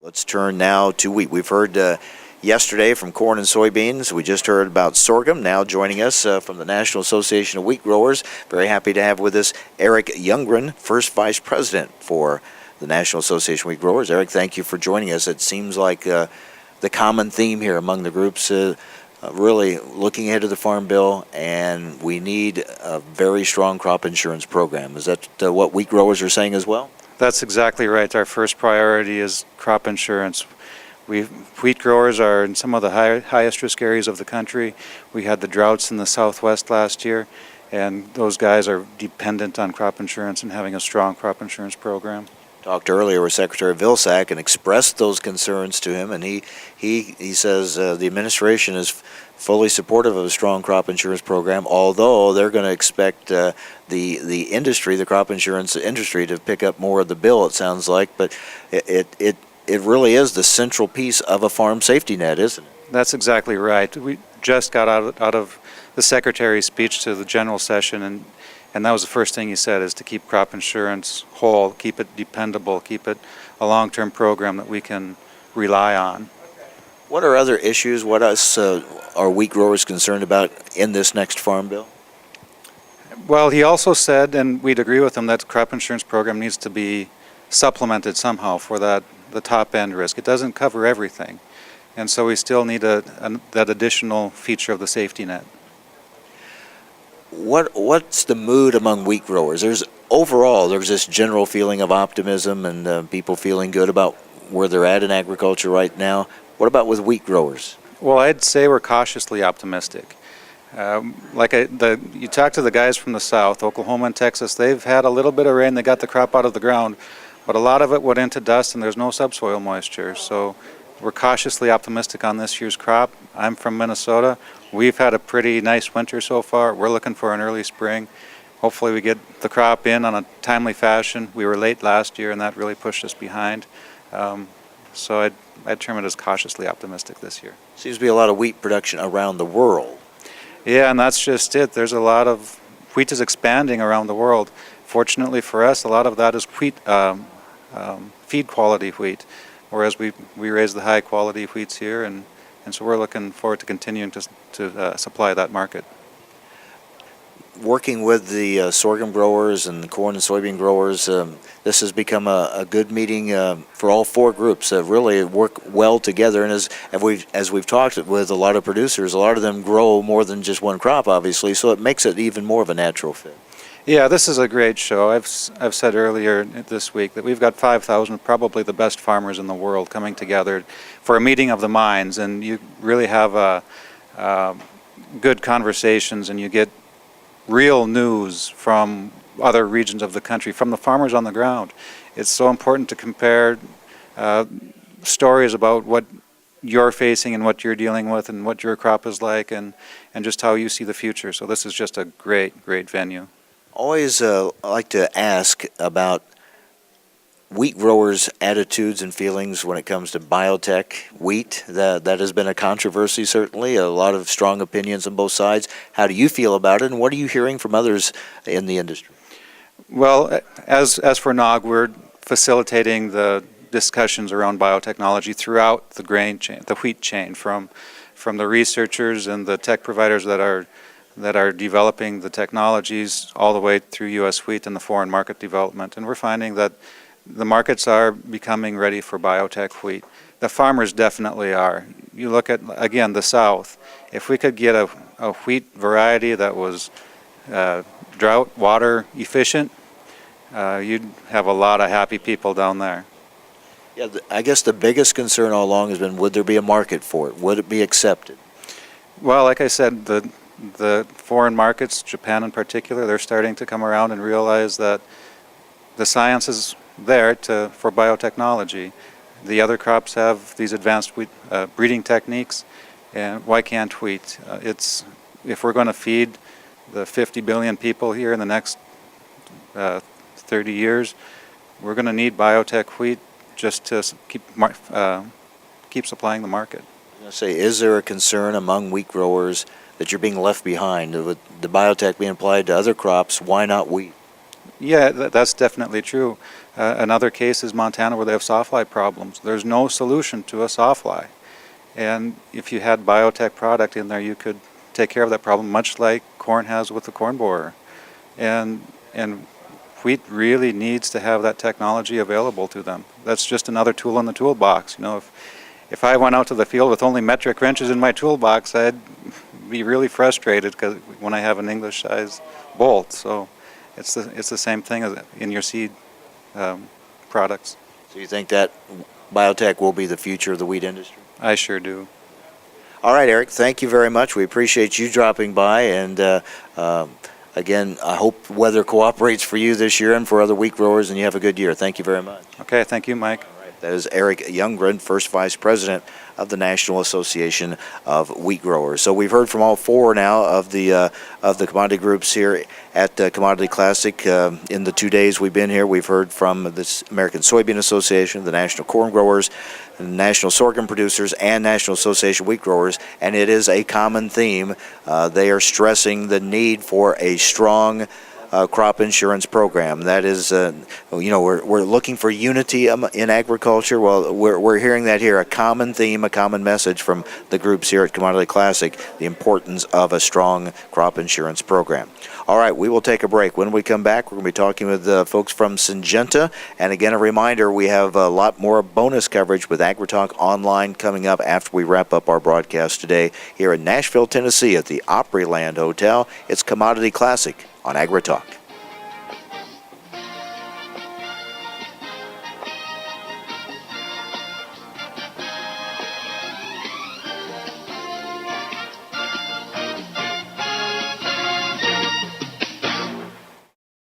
Let's turn now to wheat. We've heard yesterday from corn and soybeans. We just heard about sorghum. Now joining us from the National Association of Wheat Growers. Very happy to have with us Erik Younggren, first vice president for the National Association of Wheat Growers. Erik, thank you for joining us. It seems like the common theme here among the groups really looking ahead to the Farm Bill, and we need a very strong crop insurance program. Is that what wheat growers are saying as well? That's exactly right. Our first priority is crop insurance. Wheat growers are in some of the highest risk areas of the country. We had the droughts in the Southwest last year, and those guys are dependent on crop insurance and having a strong crop insurance program. Talked earlier with Secretary Vilsack and expressed those concerns to him, and he says the administration is fully supportive of a strong crop insurance program, although they're going to expect the industry, the crop insurance industry, to pick up more of the bill, it sounds like. But it really is the central piece of a farm safety net, isn't it? That's exactly right. We just got out of the Secretary's speech to the general session, and that was the first thing he said, is to keep crop insurance whole, keep it dependable, keep it a long-term program that we can rely on. What are other issues? What else are wheat growers concerned about in this next Farm Bill? Well, he also said, and we'd agree with him, that the crop insurance program needs to be supplemented somehow for the top-end risk. It doesn't cover everything, and so we still need that additional feature of the safety net. What's the mood among wheat growers? There's this general feeling of optimism and people feeling good about where they're at in agriculture right now. What about with wheat growers? Well, I'd say we're cautiously optimistic. You talk to the guys from the South, Oklahoma and Texas, they've had a little bit of rain, they got the crop out of the ground, but a lot of it went into dust and there's no subsoil moisture. So we're cautiously optimistic on this year's crop. I'm from Minnesota. We've had a pretty nice winter so far. We're looking for an early spring. Hopefully we get the crop in on a timely fashion. We were late last year and that really pushed us behind. So I'd term it as cautiously optimistic this year. Seems to be a lot of wheat production around the world. Yeah, and that's just it. There's a lot of wheat is expanding around the world. Fortunately for us, a lot of that is wheat, feed quality wheat, whereas we raise the high quality wheats here, and so we're looking forward to continuing to supply that market. Working with the sorghum growers and the corn and soybean growers, this has become a good meeting for all four groups that really work well together. And as we've talked with a lot of producers, a lot of them grow more than just one crop, obviously, so it makes it even more of a natural fit. Yeah, this is a great show. I've said earlier this week that we've got 5,000, probably the best farmers in the world, coming together for a meeting of the minds, and you really have good conversations, and you get real news from other regions of the country, from the farmers on the ground. It's so important to compare stories about what you're facing and what you're dealing with and what your crop is like, and just how you see the future. So this is just a great venue. Always like to ask about wheat growers' attitudes and feelings when it comes to biotech wheat. That has been a controversy, certainly. A lot of strong opinions on both sides. How do you feel about it, and what are you hearing from others in the industry? Well, as for NOG, we're facilitating the discussions around biotechnology throughout the grain chain, the wheat chain, from the researchers and the tech providers that are developing the technologies all the way through U.S. wheat and the foreign market development. And we're finding that the markets are becoming ready for biotech wheat. The farmers definitely are. You look at, again, the South. If we could get a wheat variety that was drought, water efficient, you'd have a lot of happy people down there. Yeah, I guess the biggest concern all along has been, would there be a market for it? Would it be accepted? Well, like I said, the foreign markets, Japan in particular, they're starting to come around and realize that the science is there for biotechnology. The other crops have these advanced breeding techniques, and why can't wheat? If we're going to feed the 50 billion people here in the next 30 years, we're going to need biotech wheat just to keep supplying the market. I was going to say, is there a concern among wheat growers that you're being left behind with the biotech being applied to other crops? Why not wheat? Yeah, that's definitely true. Another case is Montana where they have sawfly problems. There's no solution to a sawfly. And if you had biotech product in there, you could take care of that problem, much like corn has with the corn borer. And wheat really needs to have that technology available to them. That's just another tool in the toolbox. You know, if I went out to the field with only metric wrenches in my toolbox, I'd be really frustrated because when I have an English-sized bolt. So it's the same thing as in your seed products. So you think that biotech will be the future of the wheat industry? I sure do. All right, Eric, thank you very much. We appreciate you dropping by. And again, I hope weather cooperates for you this year and for other wheat growers, and you have a good year. Thank you very much. Okay, thank you, Mike. That is Erik Younggren, first vice president of the National Association of Wheat Growers. So we've heard from all four now of the commodity groups here at Commodity Classic. In the 2 days we've been here, we've heard from the American Soybean Association, the National Corn Growers, the National Sorghum Producers, and National Association of Wheat Growers, and it is a common theme. They are stressing the need for a strong crop insurance program. That is, we're looking for unity in agriculture. Well, we're hearing that here, a common theme, a common message from the groups here at Commodity Classic, the importance of a strong crop insurance program. All right, we will take a break. When we come back, we're going to be talking with folks from Syngenta. And again, a reminder, we have a lot more bonus coverage with AgriTalk Online coming up after we wrap up our broadcast today here in Nashville, Tennessee at the Opryland Hotel. It's Commodity Classic on AgriTalk.